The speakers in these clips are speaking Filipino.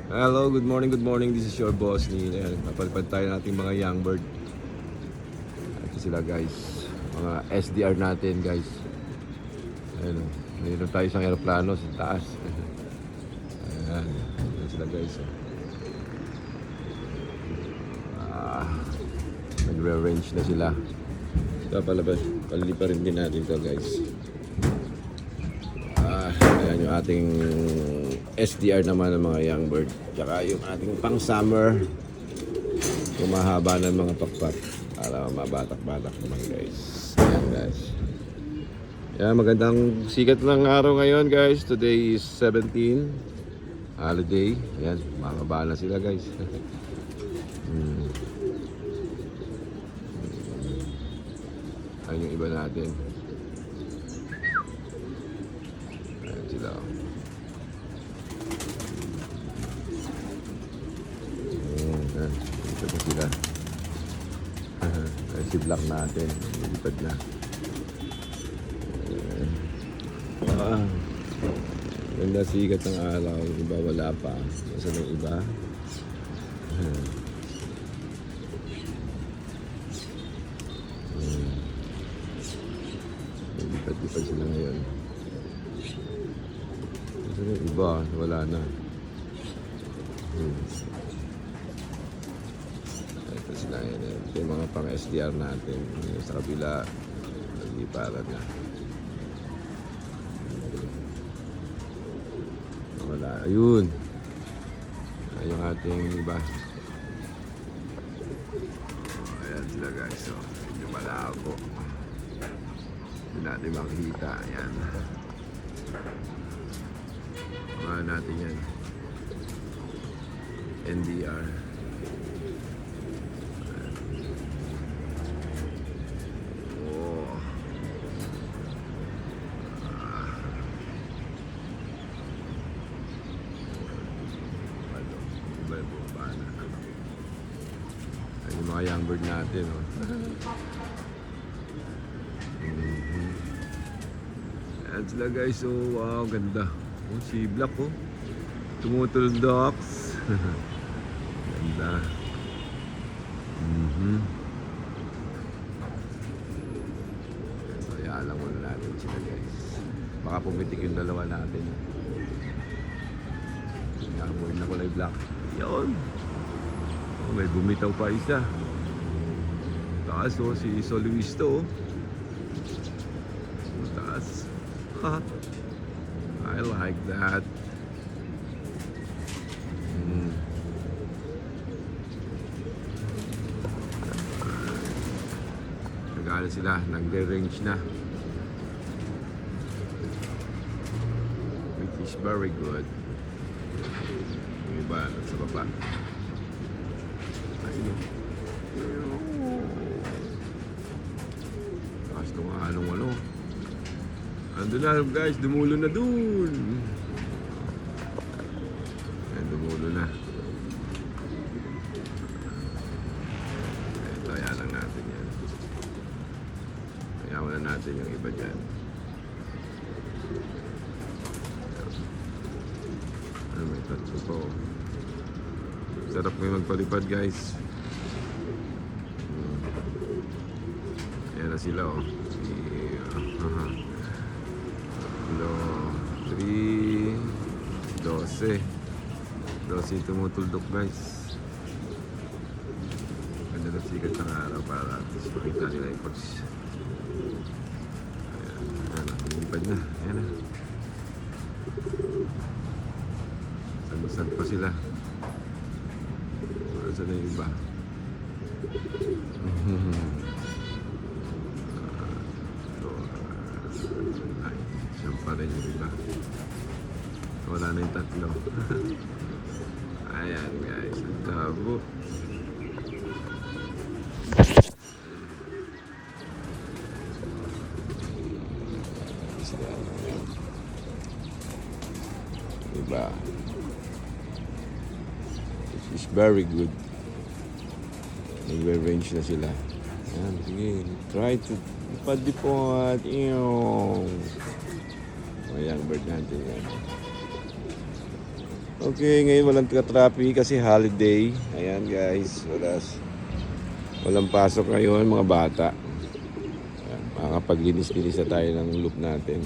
Hello, good morning, good morning. This is your boss ni napalipad tayo nating mga young bird. Ito sila guys, mga SDR natin guys. Ayun, mayroon tayo isang aeroplano sa taas. Ayan, ayan sila guys. Nagre-range na sila. Ito palabas, palilipa rin din natin ito guys. Ayan yung ating SDR naman ng mga young bird. Tsaka yung ating pang summer, kumahaba ng mga pakpak para mabatak-batak naman guys. Ayan guys. Ayan, magandang sikat ng araw ngayon guys. Today is 17 holiday. Ayan, makababa na sila guys. Ayan yung iba natin. Ayan sila. Ayan, dito na sila. Ayan si Black natin. Lilipad na. Ganda sikat ng araw. Yung iba wala pa. Nasa ng iba. Lipad-lipad sila ngayon. Nasa ng iba. Wala na. Ito sila yan. Ito yung mga pang SDR natin. Sa kabila. Nagliparan na. Wala. Ayun. Ayun yung ating iba. Ayan sila guys. So, medyo malabo. Hindi natin makikita. Ayan. Mga natin yan. NDR. Yung mga young bird natin, oh. Ayan sila guys, oh, wow, ganda. Oh, si Black, oh. Tumutuldoks. Ganda. So, ialang muna natin sila guys. Baka pumitik yung dalawa natin. Young bird na kulay black. Yun. Oh, may bumitaw pa isa. Taas, oh, si Luis to, oh. Taas. I like that. Nag-ano sila, nag-range na. Which is very good. Yung iba, sa baba. Taas ito nga, ano. Andun na guys, dumulo na dun. Ayan, dumulo na. Ito, ayan lang natin yan. Ayaw na natin yung iba dyan. Ano, may tatlo po. Sarap may magpalipad guys. Ayan na sila, oh. Kilo 3 12 12 tumutuldok guys. Ganda na sikat ng araw para at least makita nila yung pag ayan, lumipad na. Ayan na, sagusag pa sila. Saan na yung iba? Siyang pa rin yung iba. Wala na yung tatlo. Ayan guys, ang tabo. Diba? This is very good. Nag-range na sila. Ayan, sige. Try to ipadipot yung young bird natin yan. Okay, ngayon walang traffic kasi holiday. Ayan guys, walang pasok ngayon mga bata. Ayan, makakapaglinis-linis na tayo ng loop natin.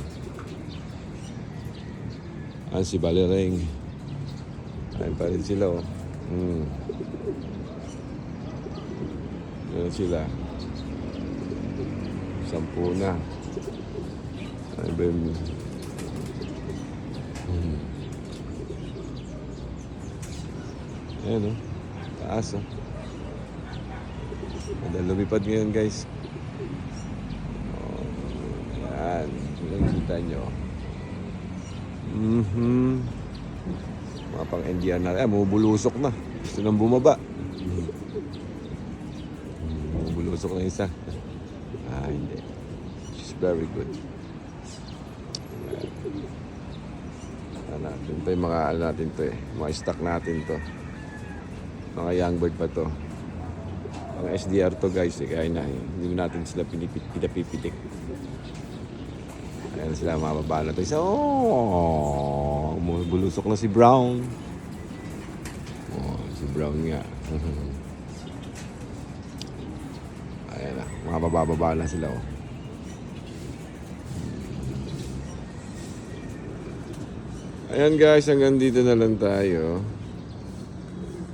Ayan si Balereng. Ayan pa rin sila oh. Ayan sila. 10 na. Ayan ba yun? Ayan o, taas o. Madal lumipad ngayon guys. Ayan, nakikita nyo. Mga pang NDR na. Ayan, bumubulusok na. Gusto nang bumaba. Bumubulusok na isa. Hindi. She's very good. Ayan. Ito yung mga natin to eh. Mga stock natin to. Mga young bird pa to. Mga SDR to guys eh. Kaya hindi natin sila pinapipitik. Ayan sila mababa na to. Isa, bulusok na si Brown. Si Brown nga. Ayan na. Mga bababa na sila oh. Ayan guys, hanggang dito na lang tayo.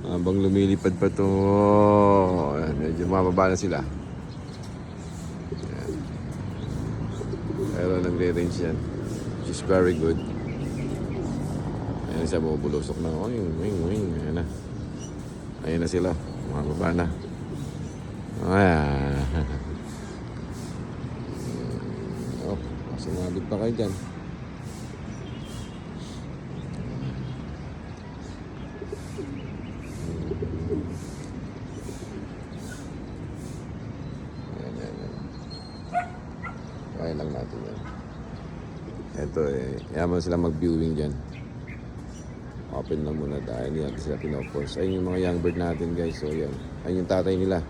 Habang lumilipad pa to, medyo mababa na sila. Ayan. Pero nagre-range yan. Which is very good. Ayan siya, bubulusok na. Wing. Ayan na. Ayan na sila. Mababa na. Ayan. Sumabit pa kayo dyan. Kaya lang natin yan. Ito eh, yaman sila mag-viewing dyan. Open lang muna dahil hindi natin sila pinoforce. Ayun yung mga young bird natin guys. So yan, ayun yung tatay nila.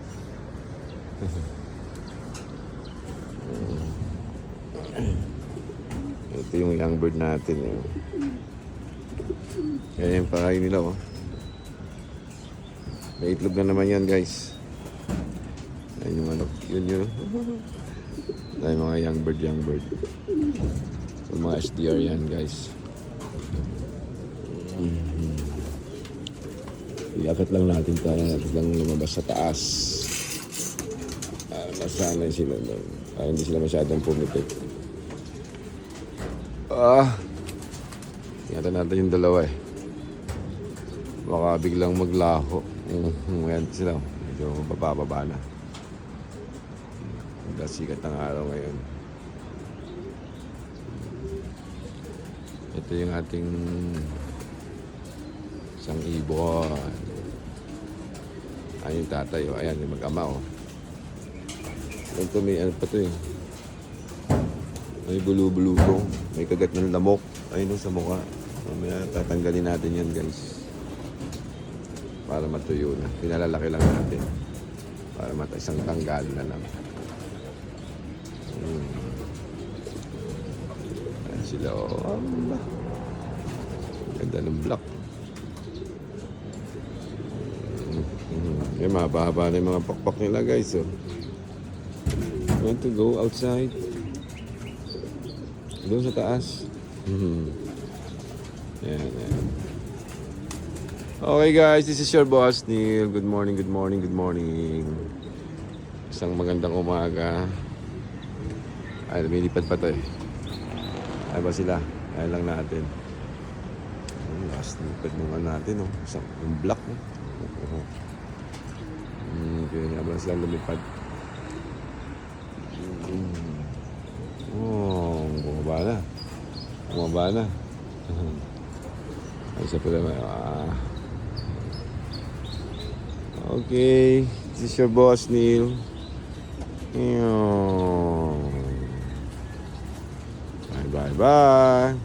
Ito yung young bird natin eh. Kaya yung pakain nila oh. May itlog na naman yan guys. Ayun yung ano, yun. Ay mga young bird. So, mga SDR yan guys. Iakat lang natin para natin lang lumabas sa taas. Masanay sila doon. Hindi sila masyadong pumitik. Ingatan natin yung dalawa eh. Baka biglang maglaho. Ayan sila. Medyo bababa na. Sikat ng araw ngayon. Ito yung ating isang ibon. Ayan yung tatay. Ayan yung mag-ama. Ito may ano pa ito eh. May bulu-bulu ko. May kagat ng lamok. Ayun sa mukha. Mamaya tatanggalin natin yan guys. Para matuyo na. Pinalalaki lang natin. Para isang tanggal na lang. Ayan sila oh. Ganda ng block. Yan, mahaba-haba na yung mga pakpak nila guys oh. Want to go outside? Doon sa taas. Yan. Okay guys, this is your boss Neil. Good morning. Isang magandang umaga. Ay, lumilipad pa to eh. Ay ba sila? Ay lang natin. Last lipad nung natin oh. Yung block oh. Okay, habang sila lumipad. Bumaba na. Ay, isa pala okay, this is your boss Neil. Bye.